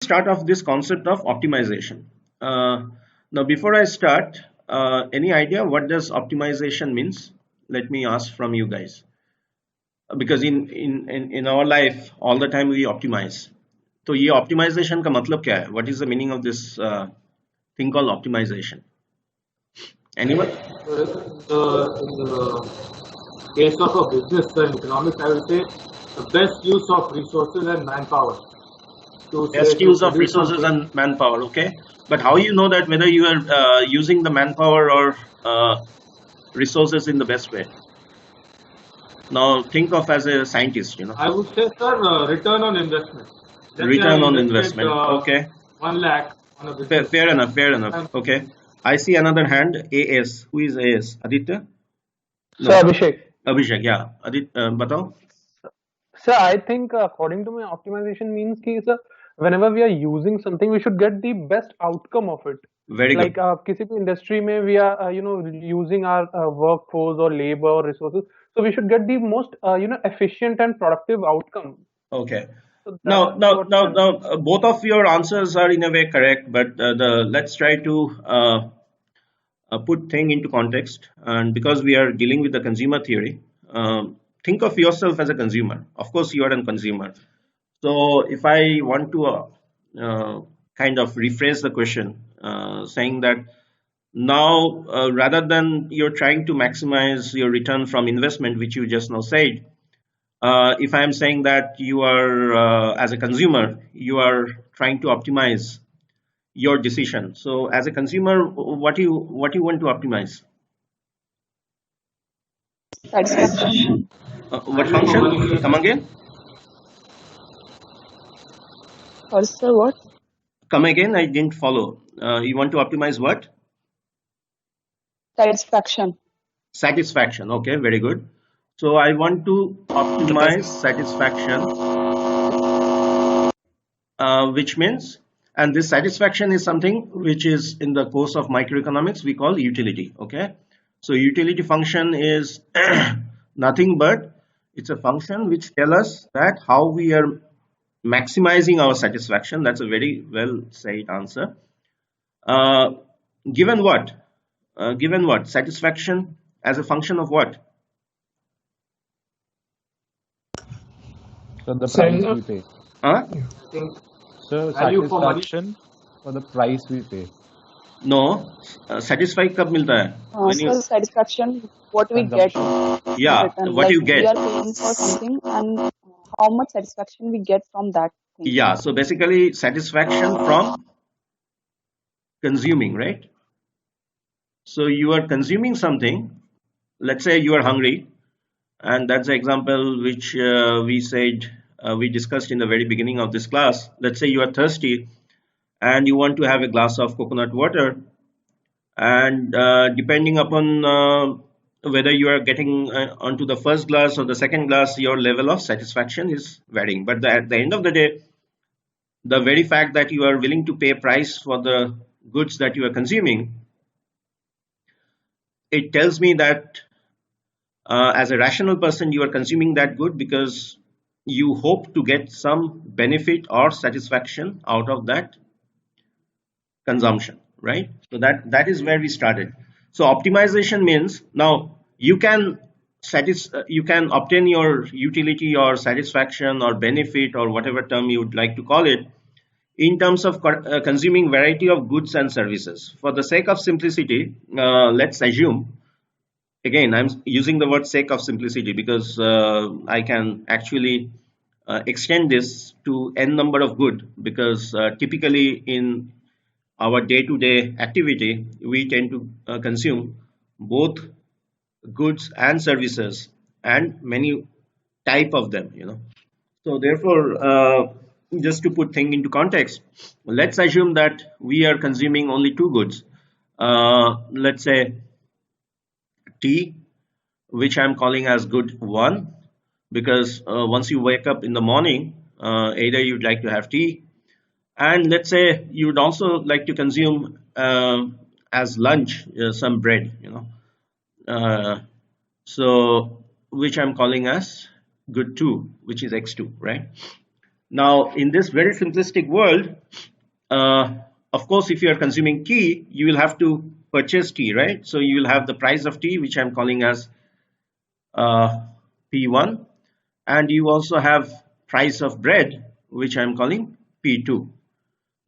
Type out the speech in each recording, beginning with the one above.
Start off this concept of optimization. Now, before I start, any idea what does optimization means? Let me ask from you guys, because in our life all the time we optimize. तो ये optimization का मतलब क्या है? What is the meaning of this thing called optimization? Anyone? In the case of a business and economics, I would say the best use of resources and manpower. Best use of resources and manpower. Okay, but how you know that whether you are using the manpower or resources in the best way? Now think of as a scientist. I would say, sir, return on investment. Return on investment. Okay. 1 lakh on a business. Fair enough. Fair enough. Okay. I see another hand. AS. Who is AS? Aditya? So Abhishek. Abhishek. Yeah. Aditya. Batao. So I think according to me, optimization means कि sir, whenever we are using something, we should get the best outcome of it. Very good. Like किसी भी industry में we are using our workforce or labor or resources, so we should get the most efficient and productive outcome. Okay. So now, both of your answers are in a way correct, but let's try to put thing into context. And because we are dealing with the consumer theory, think of yourself as a consumer. Of course, you are a consumer. So if I want to kind of rephrase the question, saying that now rather than you're trying to maximize your return from investment, which you just now said, if I'm saying that you are as a consumer, you are trying to optimize your decision. So as a consumer, what you want to optimize? Satisfaction. What function? Come again. Also what? Come again. I didn't follow. You want to optimize what? Satisfaction. Satisfaction. Okay, very good. So I want to optimize satisfaction, which means, and this satisfaction is something which is in the course of microeconomics we call utility. Okay, so utility function is nothing but it's a function which tells us that how we are maximizing our satisfaction. That's a very well said answer. Given what? Given what? Satisfaction as a function of what? So the price we pay. Huh? So satisfaction for the price we pay. No, satisfied कब मिलता है? So satisfaction, what we get. Yeah, what you get. We are paying for something, and how much satisfaction we get from that thing. Yeah, so basically satisfaction from consuming, right? So you are consuming something. Let's say you are hungry, and that's the example which we discussed in the very beginning of this class. Let's say you are thirsty and you want to have a glass of coconut water, and depending upon whether you are getting onto the first glass or the second glass, your level of satisfaction is varying. But at the end of the day, the very fact that you are willing to pay a price for the goods that you are consuming, it tells me that as a rational person, you are consuming that good because you hope to get some benefit or satisfaction out of that consumption, right? So that is where we started. So optimization means now you can obtain your utility or satisfaction or benefit or whatever term you would like to call it in terms of consuming variety of goods and services. For the sake of simplicity, let's assume, again I'm using the word sake of simplicity because I can actually extend this to n number of good, because typically in our day-to-day activity we tend to consume both goods and services and many type of them, so therefore just to put thing into context, let's assume that we are consuming only two goods. Let's say tea, which I'm calling as good one, because once you wake up in the morning, either you'd like to have tea, and let's say you would also like to consume as lunch some bread, so which I'm calling as good 2, which is x2, right? Now, in this very simplistic world, uh, of course, if you are consuming tea, you will have to purchase tea, right? So you will have the price of tea, which I'm calling as uh, P1, and you also have price of bread, which I'm calling P2.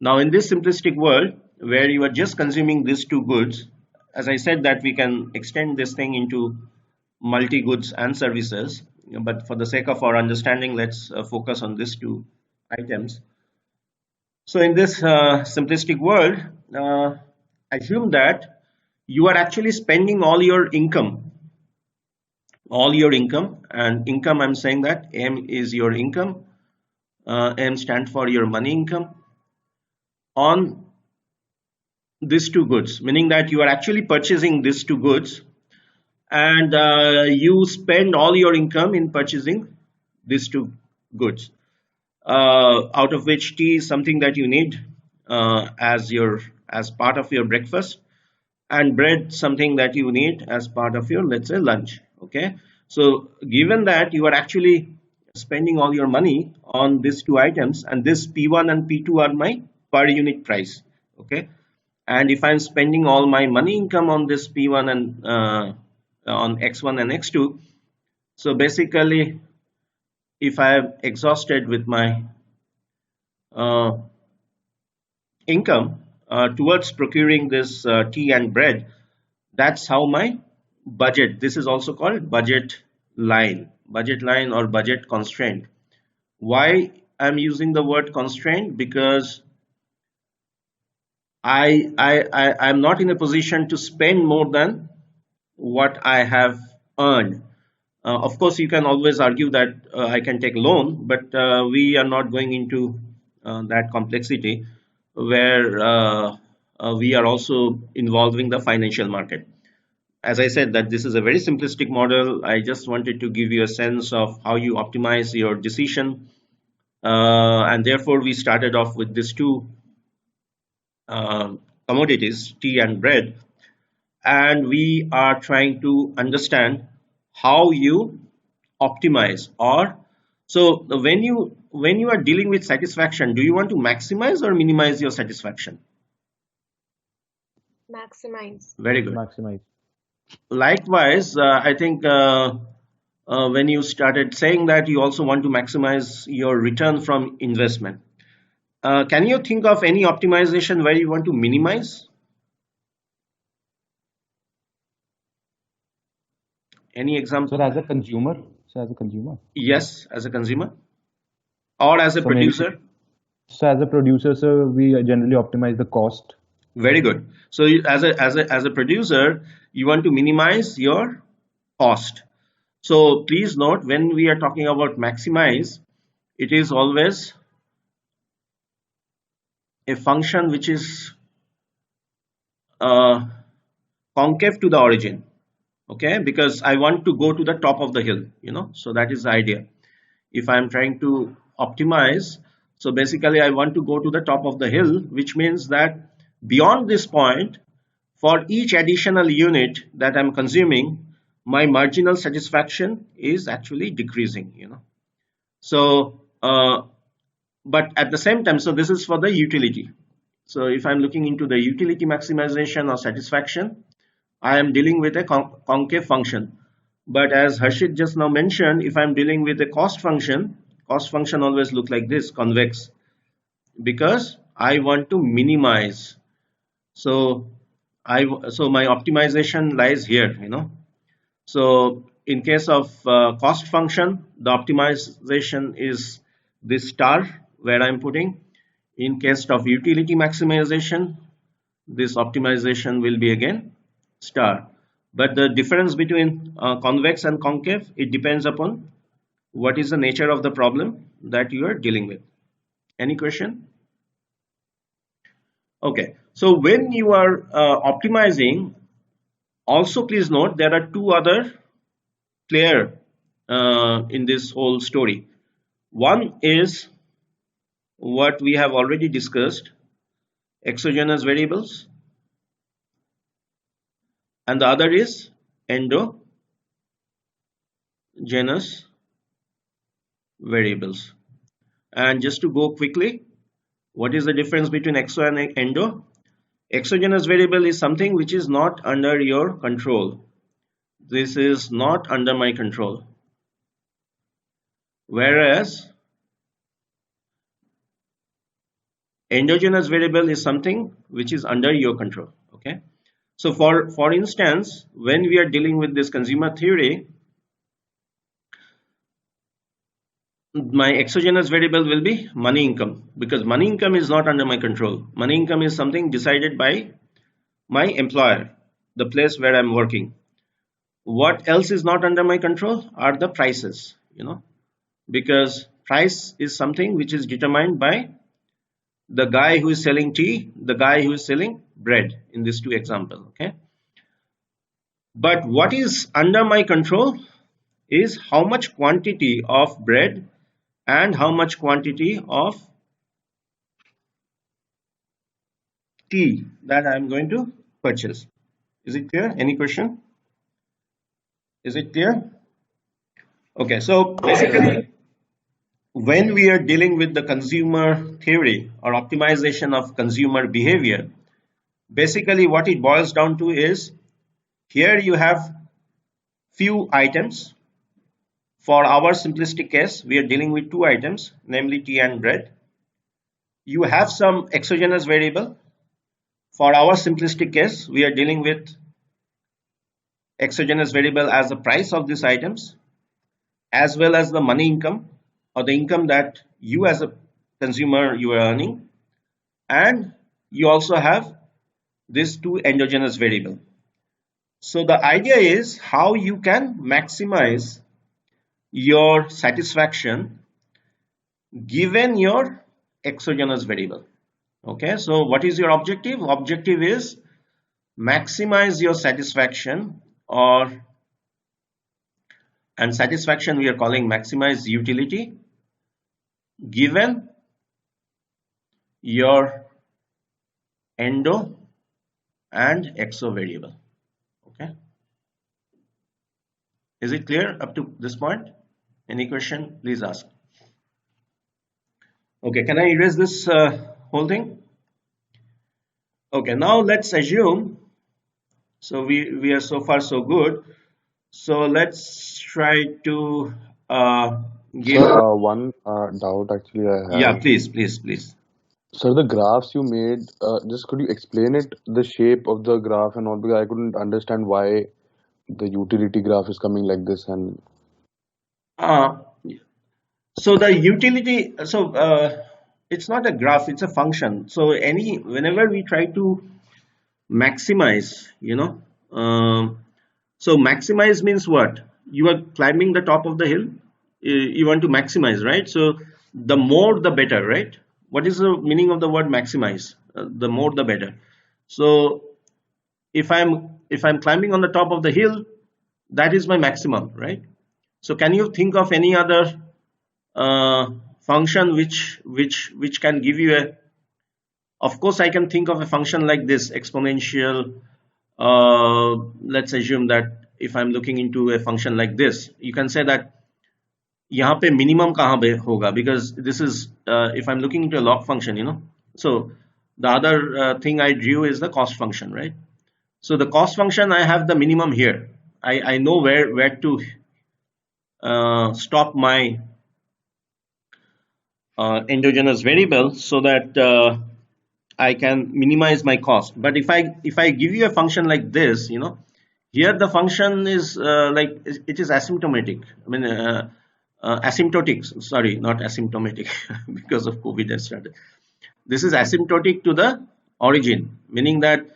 Now, in this simplistic world where you are just consuming these two goods, as I said that we can extend this thing into multi goods and services, but for the sake of our understanding, let's focus on these two items. So in this simplistic world, assume that you are actually spending all your income, and income, I'm saying that M is your income, M stands for your money income, on these two goods, meaning that you are actually purchasing these two goods, and you spend all your income in purchasing these two goods, out of which tea is something that you need as part of your breakfast, and bread something that you need as part of your, let's say, lunch. Okay, so given that you are actually spending all your money on these two items, and this P1 and P2 are my per unit price. Okay, and if I'm spending all my money income on this P1 and on X1 and X2, so basically if I am exhausted with my uh, income towards procuring this tea and bread, that's how my budget, this is also called budget line or budget constraint. Why I'm using the word constraint? Because I'm not in a position to spend more than what I have earned. Of course, you can always argue that I can take loan, but we are not going into that complexity where we are also involving the financial market. As I said, that this is a very simplistic model. I just wanted to give you a sense of how you optimize your decision, and therefore we started off with these two commodities, tea and bread, and we are trying to understand how you optimize. Or so when you are dealing with satisfaction, do you want to maximize or minimize your satisfaction? Maximize. Very good. Maximize. Likewise, I think when you started saying that you also want to maximize your return from investment, can you think of any optimization where you want to minimize? Any example? So as a consumer, Yes, as a consumer or as a so maybe producer. so as a producer, so we generally optimize the cost. Very good. So as a producer, you want to minimize your cost. So please note, when we are talking about maximize, it is always a function which is concave to the origin. Okay, because I want to go to the top of the hill, so that is the idea. If I'm trying to optimize, so basically I want to go to the top of the hill, which means that beyond this point, for each additional unit that I'm consuming, my marginal satisfaction is actually decreasing. So but at the same time, so this is for the utility. So if I'm looking into the utility maximization or satisfaction, I am dealing with a concave function. But as Harshit just now mentioned, if I'm dealing with a cost function always look like this, convex, because I want to minimize. So so my optimization lies here. So in case of cost function, the optimization is this star where I'm putting. In case of utility maximization, this optimization will be again star. But the difference between convex and concave, it depends upon what is the nature of the problem that you are dealing with. Any question? Okay, so when you are optimizing, also please note there are two other players in this whole story. One is what we have already discussed, exogenous variables, and the other is endogenous variables. And just to go quickly, what is the difference between exo and endo? Exogenous variable is something which is not under your control. This is not under my control. Whereas endogenous variable is something which is under your control. Okay. So for instance, when we are dealing with this consumer theory, my exogenous variable will be money income, because money income is not under my control. Money income is something decided by my employer, the place where I'm working. What else is not under my control are the prices, because price is something which is determined by the guy who is selling tea, the guy who is selling bread in these two examples. Okay. But what is under my control is how much quantity of bread and how much quantity of tea that I'm going to purchase. Is it clear? Any question? Is it clear? Okay, so basically, when we are dealing with the consumer theory or optimization of consumer behavior, basically what it boils down to is, here you have few items. For our simplistic case, we are dealing with two items, namely tea and bread. You have some exogenous variable. For our simplistic case, we are dealing with exogenous variable as the price of these items, as well as the money income, or the income that you as a consumer you are earning, and you also have these two endogenous variable. So the idea is how you can maximize your satisfaction given your exogenous variable. Okay, so what is your objective? Objective is maximize your satisfaction, and satisfaction we are calling maximize utility given your endo and exo variable. Okay, is it clear up to this point? Any question, please ask. Okay, can I erase this whole thing? Okay, now let's assume, so we are so far so good. So let's try to give. Sir, one doubt actually I have. Yeah, please. Sir, the graphs you made, just could you explain it, the shape of the graph and all, because I couldn't understand why the utility graph is coming like this. And so the utility, it's not a graph, it's a function. So whenever we try to maximize, so maximize means what? You are climbing the top of the hill, you want to maximize, right? So the more the better, right? What is the meaning of the word maximize? The more the better. So if I'm climbing on the top of the hill, that is my maximum, right? So can you think of any other function which can give you a, of course I can think of a function like this, exponential. Let's assume that if I'm looking into a function like this, you can say that यहाँ पे minimum कहाँ पे होगा, because this is if I'm looking into a log function, so the other thing I drew is the cost function, right? So the cost function, I have the minimum here. I know where to stop my endogenous variable so that I can minimize my cost. But if I give you a function like this, here the function is like it is asymptomatic. I mean asymptotic. Sorry, not asymptomatic because of COVID has started. This is asymptotic to the origin, meaning that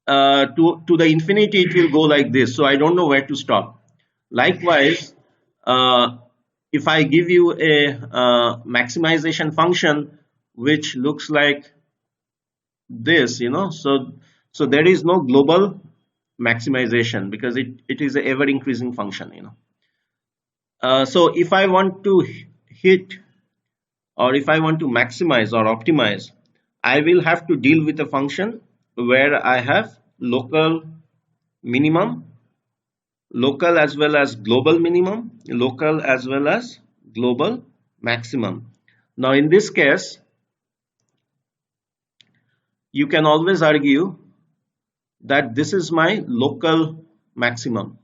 to the infinity it will go like this. So I don't know where to stop. Likewise, if I give you a maximization function which looks like this, so there is no global maximization because it is an ever increasing function, so if I want to hit, or if I want to maximize or optimize, I will have to deal with a function where I have local minimum, local as well as global maximum. Now in this case, you can always argue that this is my local maximum,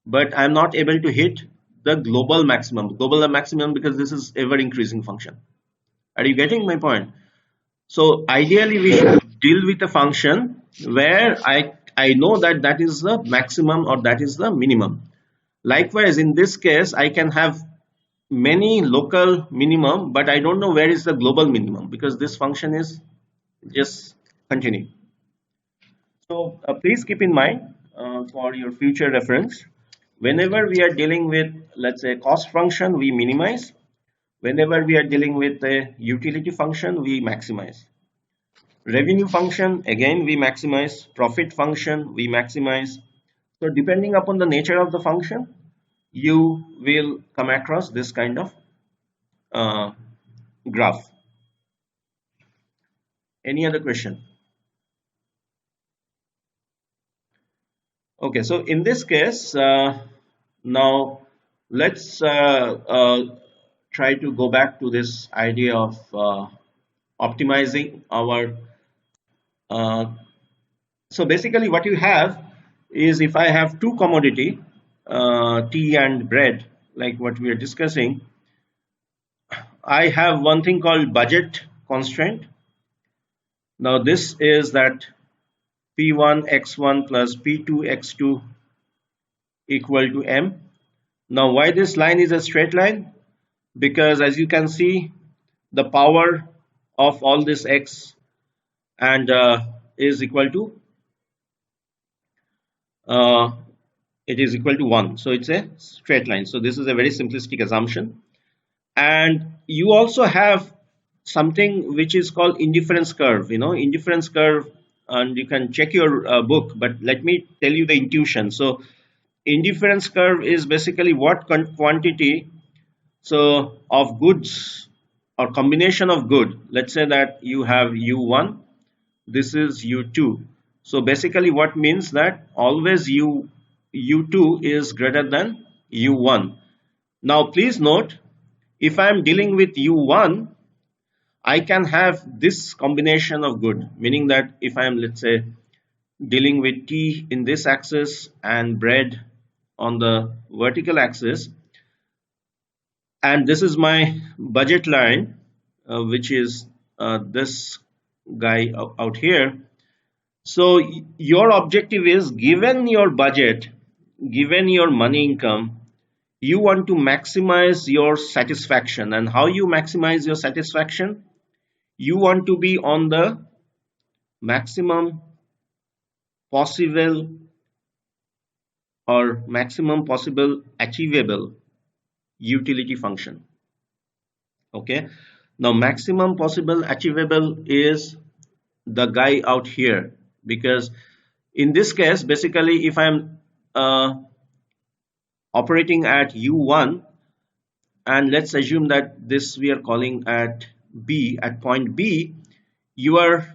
but I'm not able to hit the global maximum because this is ever increasing function. Are you getting my point? So ideally we should deal with a function where I know that that is the maximum or that is the minimum. Likewise, in this case, I can have many local minimum, but I don't know where is the global minimum because this function is just continuing. So please keep in mind for your future reference, whenever we are dealing with, let's say, cost function, we minimize. Whenever we are dealing with a utility function, we maximize. Revenue function, again, we maximize. Profit function, we maximize. So depending upon the nature of the function, you will come across this kind of graph. Any other question? Okay, so in this case, now let's try to go back to this idea of optimizing our so basically what you have is, if I have two commodity, tea and bread, like what we are discussing, I have one thing called budget constraint. Now this is that P1 x1 plus P2 x2 equal to M. Now why this line is a straight line? Because as you can see, the power of all this x and is equal to it is equal to 1, so it's a straight line. So this is a very simplistic assumption. And you also have something which is called indifference curve, indifference curve, and you can check your book, but let me tell you the intuition. So indifference curve is basically what quantity so of goods or combination of good, let's say that you have u1, this is u2. So basically what means that always u2 is greater than u1. Now please note, if I am dealing with u1, I can have this combination of good, meaning that if I am, let's say, dealing with tea in this axis and bread on the vertical axis, and this is my budget line, which is this guy out here. So your objective is, given your budget, given your money income, you want to maximize your satisfaction. And how you maximize your satisfaction? You want to be on the maximum possible or maximum possible achievable utility function. Okay, now maximum possible achievable is the guy out here, because in this case, basically, if I'm operating at u1, and let's assume that this we are calling at B, at point B, you are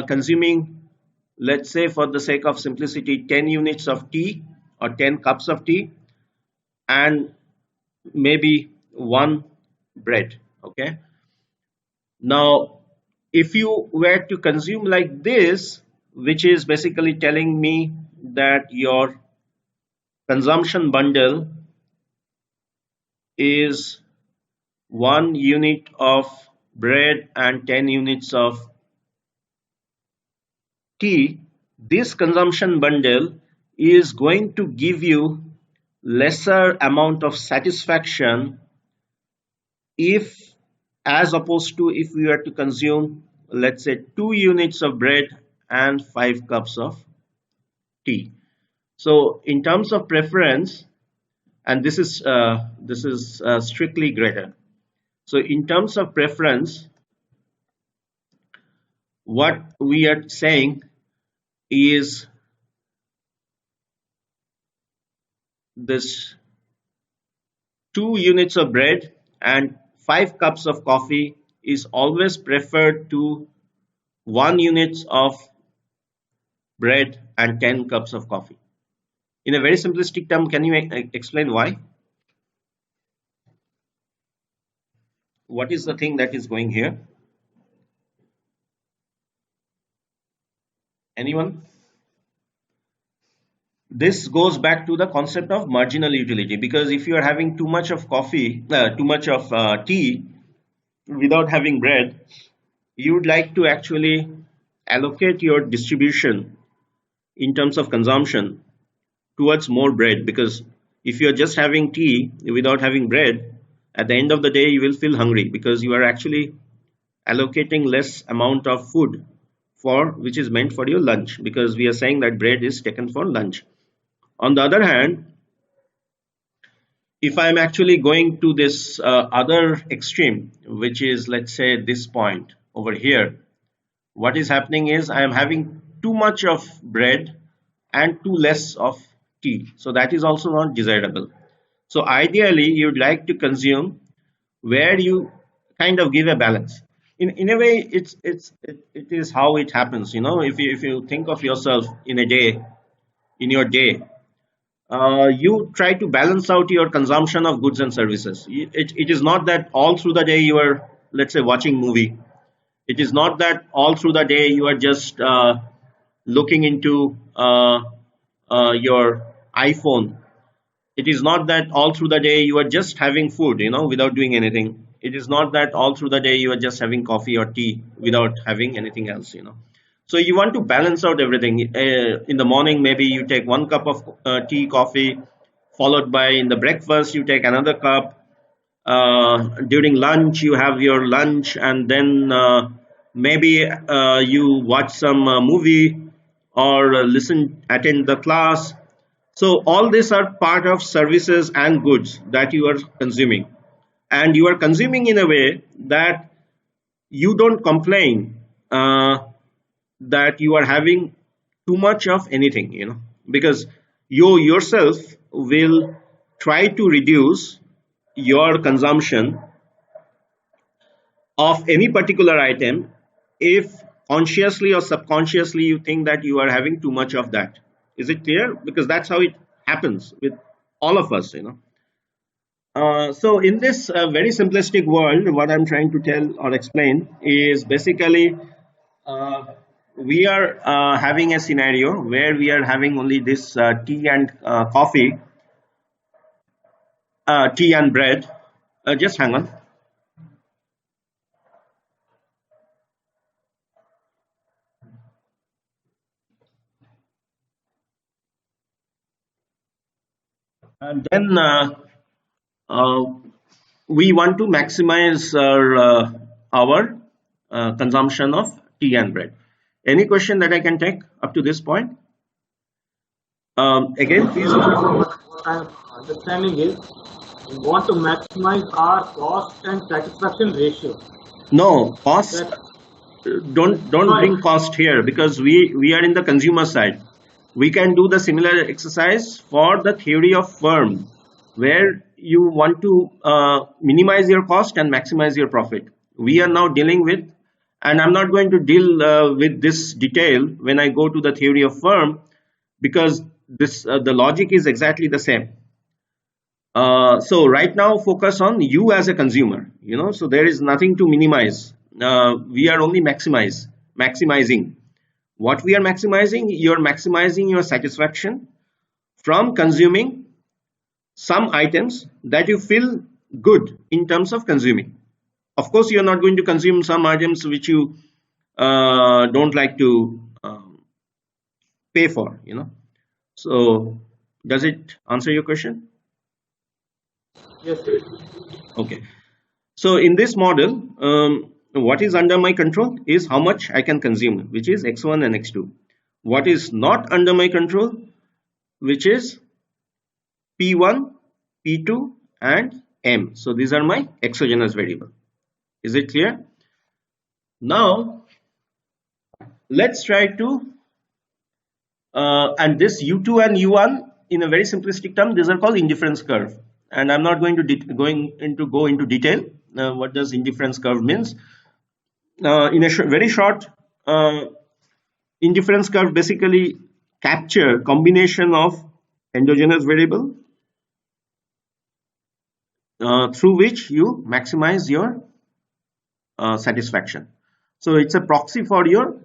consuming, let's say for the sake of simplicity, 10 units of tea or 10 cups of tea and maybe one bread. Okay, now if you were to consume like this, which is basically telling me that your consumption bundle is 1 unit of bread and 10 units of tea, this consumption bundle is going to give you lesser amount of satisfaction if, as opposed to if we were to consume, let's say, 2 units of bread and 5 cups of tea. So in terms of preference, and this is strictly greater. So in terms of preference, what we are saying is this 2 units of bread and 5 cups of coffee is always preferred to 1 unit of bread and 10 cups of coffee. In a very simplistic term, can you explain why? what is the thing that is going here? Anyone? This goes back to the concept of marginal utility, because if you are having too much of tea without having bread, you would like to actually allocate your distribution in terms of consumption towards more bread, because if you are just having tea without having bread, at the end of the day you will feel hungry, because you are actually allocating less amount of food for which is meant for your lunch, because we are saying that bread is taken for lunch. On the other hand, if I'm actually going to this other extreme, which is, let's say, this point over here, what is happening is I am having too much of bread and too less of tea. So that is also not desirable. So ideally, you'd like to consume where you kind of give a balance. In a way, it is how it happens. You know, if you think of yourself in a day, in your day, you try to balance out your consumption of goods and services. It is not that all through the day you are, let's say, watching movie. It is not that all through the day you are just looking into your iPhone. It is not that all through the day you are just having food, you know, without doing anything. It is not that all through the day you are just having coffee or tea without having anything else, you know. So you want to balance out everything. In the morning, maybe you take 1 cup of tea, coffee, followed by in the breakfast you take another cup. During lunch you have your lunch, and then maybe you watch some movie or attend the class. So all these are part of services and goods that you are consuming, and you are consuming in a way that you don't complain that you are having too much of anything, you know, because you yourself will try to reduce your consumption of any particular item if consciously or subconsciously you think that you are having too much of that. Is it clear? Because that's how it happens with all of us, you know. So in this very simplistic world, what I'm trying to tell or explain is basically we are having a scenario where we are having only this tea and coffee, tea and bread. Just hang on. And then we want to maximize our consumption of tea and bread. Any question that I can take up to this point? Again, please. What I'm understanding is we want to maximize our cost and satisfaction ratio. No, cost. Don't bring cost here, because we are in the consumer side. We can do the similar exercise for the theory of firm, where you want to minimize your cost and maximize your profit. We are now dealing with, and I'm not going to deal with this detail when I go to the theory of firm, because this the logic is exactly the same. So right now focus on you as a consumer, you know, so there is nothing to minimize. We are only maximizing. What we are maximizing? You're maximizing your satisfaction from consuming some items that you feel good in terms of consuming. Of course, you're not going to consume some items which you don't like to pay for, you know. So does it answer your question? Yes, sir. Okay. So in this model, what is under my control is how much I can consume, which is x1 and x2. What is not under my control, which is p1, p2 and m. So these are my exogenous variable. Is it clear? Now let's try to and this u2 and u1, in a very simplistic term, these are called indifference curve, and I'm not going to go into detail what does indifference curve means. In a very short, indifference curve basically capture combination of endogenous variable through which you maximize your satisfaction. So it's a proxy for your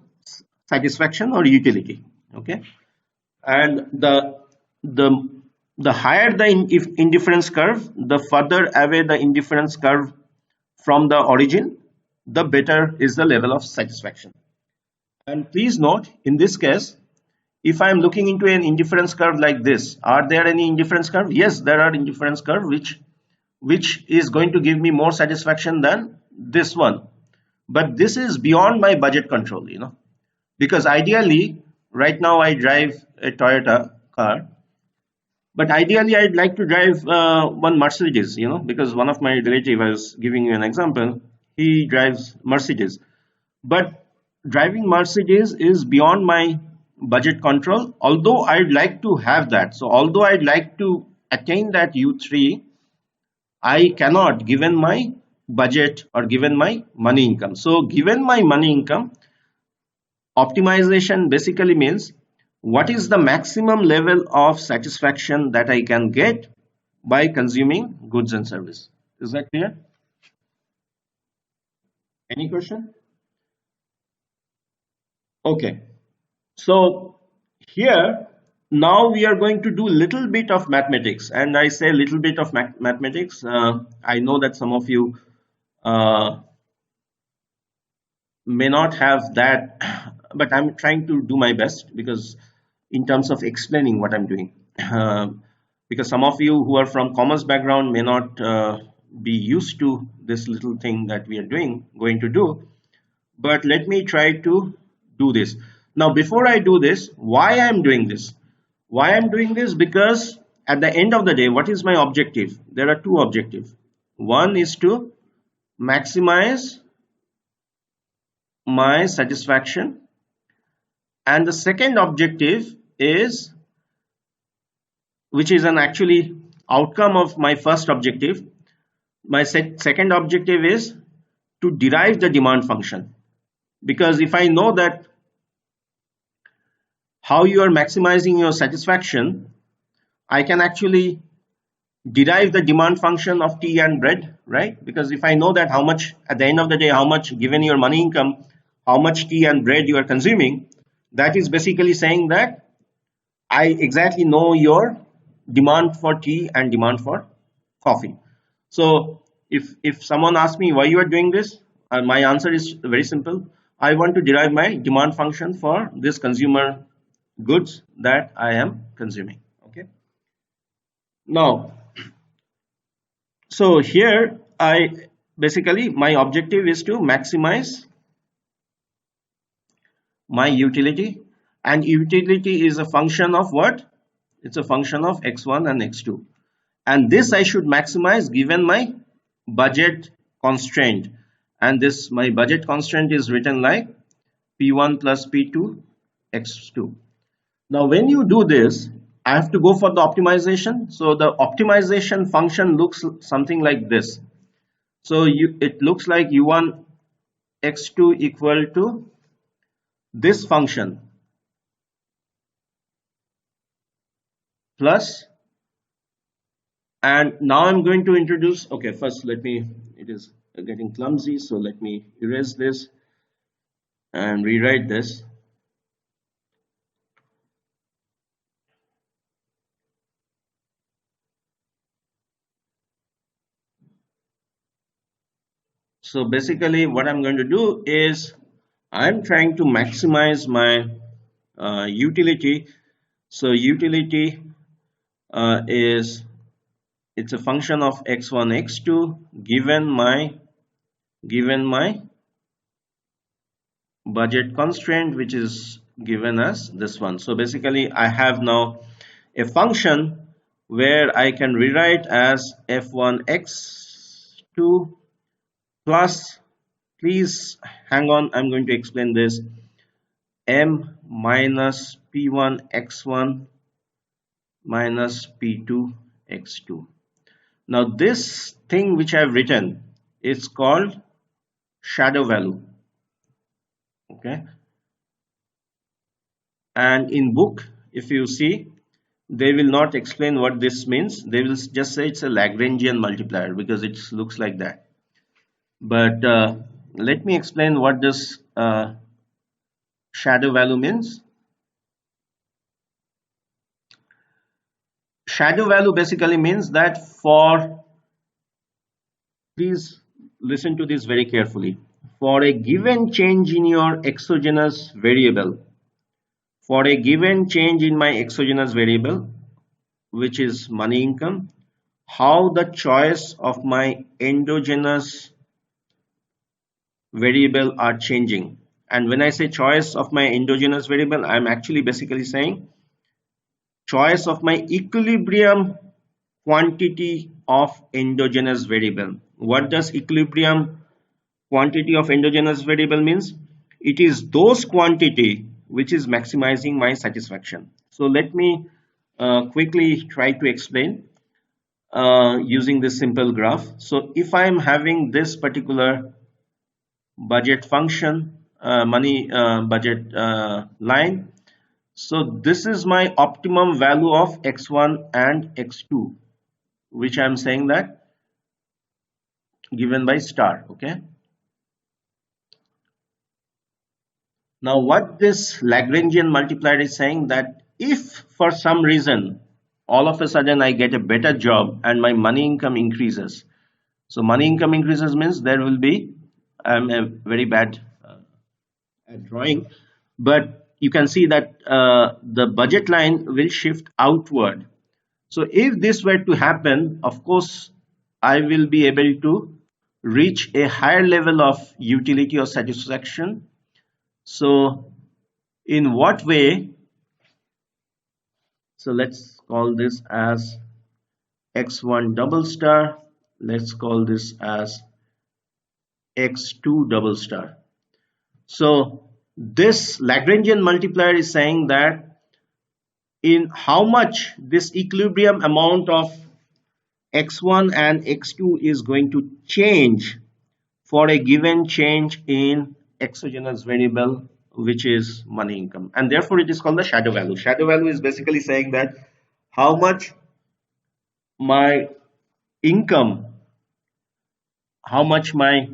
satisfaction or utility. Okay, and the higher the indifference curve, the further away the indifference curve from the origin, the better is the level of satisfaction. And please note, in this case, if I am looking into an indifference curve like this, are there any indifference curve? Yes, there are indifference curve which is going to give me more satisfaction than this one. But this is beyond my budget control, because ideally, right now I drive a Toyota car, but ideally I'd like to drive one Mercedes, because one of my relatives, I was giving you an example, he drives Mercedes. But driving Mercedes is beyond my budget control, although I'd like to have that. So although I'd like to attain that U3, I cannot given my budget or given my money income. So given my money income, optimization basically means what is the maximum level of satisfaction that I can get by consuming goods and service. Is that clear? Any question? Okay, so here now we are going to do little bit of mathematics, and I say little bit of mathematics. I know that some of you may not have that, but I'm trying to do my best, because in terms of explaining what I'm doing, because some of you who are from commerce background may not be used to this little thing that we are going to do, but let me try to do this. Now, before I do this, why I'm doing this? Why I'm doing this? Because at the end of the day, what is my objective? There are two objectives. One is to maximize my satisfaction, and the second objective is, which is an actually outcome of my first objective, my second objective is to derive the demand function. Because if I know that how you are maximizing your satisfaction, I can actually derive the demand function of tea and bread, right? Because if I know that how much, at the end of the day, how much, given your money income, how much tea and bread you are consuming, that is basically saying that I exactly know your demand for tea and demand for coffee. So if someone asks me why you are doing this, my answer is very simple. I want to derive my demand function for this consumer goods that I am consuming. Okay. Now, so here my objective is to maximize my utility, and utility is a function of what? It's a function of x1 and x2, and this I should maximize given my budget constraint, and this my budget constraint is written like p1 plus p2 x2. Now when you do this, I have to go for the optimization. So the optimization function looks something like this. So it looks like u1 x2 equal to this function plus, and now I'm going to introduce, okay, first it is getting clumsy, so let me erase this and rewrite this. So basically what I'm going to do is I'm trying to maximize my utility. So utility it's a function of x1 x2 given my budget constraint, which is given as this one. So basically I have now a function where I can rewrite as f1 x2 plus, please hang on, I'm going to explain this, m minus p1 x1 minus p2 x2. Now this thing which I've written is called shadow value. Okay, and in book, if you see, they will not explain what this means. They will just say it's a Lagrangian multiplier because it looks like that. But let me explain what this shadow value means. Shadow value basically means that please listen to this very carefully. For a given change in your exogenous variable, for a given change in my exogenous variable, which is money income, how the choice of my endogenous variable are changing. And when I say choice of my endogenous variable, I'm actually basically saying choice of my equilibrium quantity of endogenous variable. What does equilibrium quantity of endogenous variable means? It is those quantity which is maximizing my satisfaction. So let me quickly try to explain using this simple graph. So if I'm having this particular budget function, money budget line, so this is my optimum value of x1 and x2, which I'm saying that given by star. Okay, now what this Lagrangian multiplier is saying, that if for some reason all of a sudden I get a better job and my money income increases, so money income increases means there will be, I'm a very bad at drawing, but you can see that the budget line will shift outward. So if this were to happen, of course I will be able to reach a higher level of utility or satisfaction. So in what way? So let's call this as x1 double star, let's call this as x2 double star. So this Lagrangian multiplier is saying that in how much this equilibrium amount of x1 and x2 is going to change for a given change in exogenous variable, which is money income, and therefore it is called the shadow value. Shadow value is basically saying that how much my income, how much my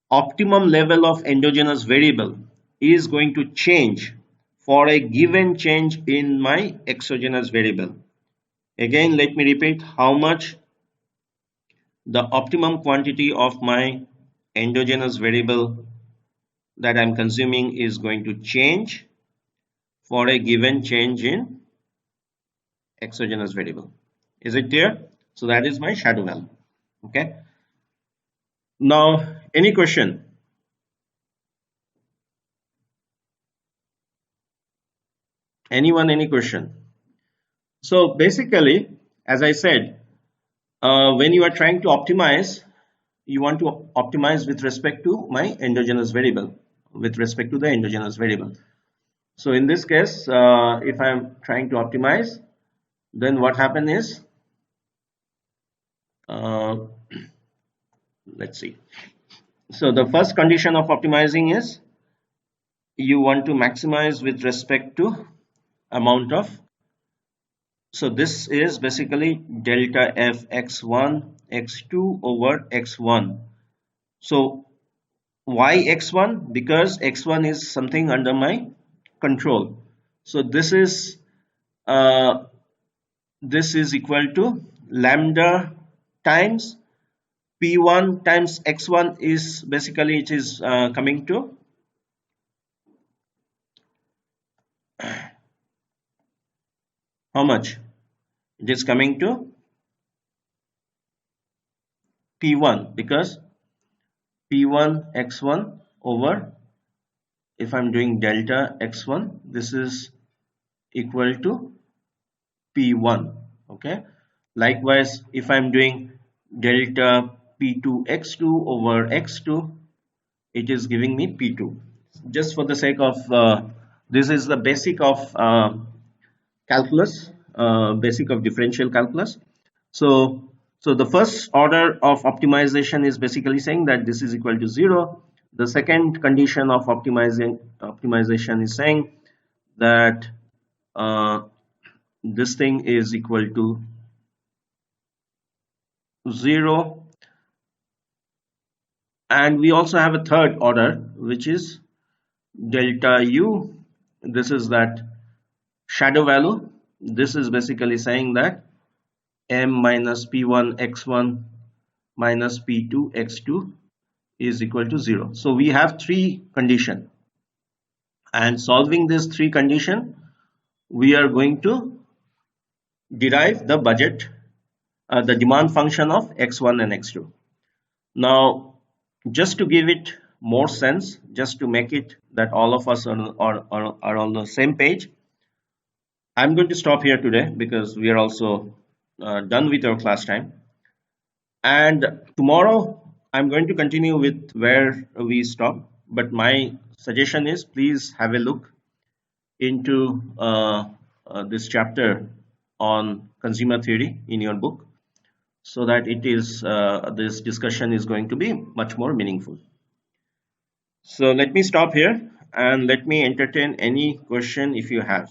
optimum level of endogenous variable is going to change for a given change in my exogenous variable. Again, let me repeat, how much the optimum quantity of my endogenous variable that I'm consuming is going to change for a given change in exogenous variable. Is it clear? So that is my shadow value. Okay. Now, any question? Anyone, any question? So basically, as I said, when you are trying to optimize, you want to optimize with respect to my endogenous variable, with respect to the endogenous variable. So in this case, if I'm trying to optimize, then what happens is, let's see. So the first condition of optimizing is you want to maximize with respect to amount of, so this is basically delta f x1 x2 over x1. So why x1? Because x1 is something under my control. So this is equal to lambda times p1 times x1 is basically, it is coming to how much? It is coming to p1, because p1 x1 over, if I'm doing delta x1, this is equal to p1. Okay, likewise if I'm doing delta p2 x2 over x2, it is giving me p2. Just for the sake of this is the basic of calculus, basic of differential calculus. So the first order of optimization is basically saying that this is equal to 0. The second condition of optimization is saying that this thing is equal to 0. And we also have a third order, which is delta U. This is that shadow value. This is basically saying that m minus p1 x1 minus p2 x2 is equal to 0. So we have three conditions, and solving these three conditions, we are going to derive the budget, the demand function of x1 and x2. Now, just to give it more sense, just to make it that all of us are on the same page, I'm going to stop here today because we are also done with our class time. And tomorrow I'm going to continue with where we stop. But my suggestion is, please have a look into this chapter on consumer theory in your book, so that it is this discussion is going to be much more meaningful. So let me stop here and let me entertain any question if you have.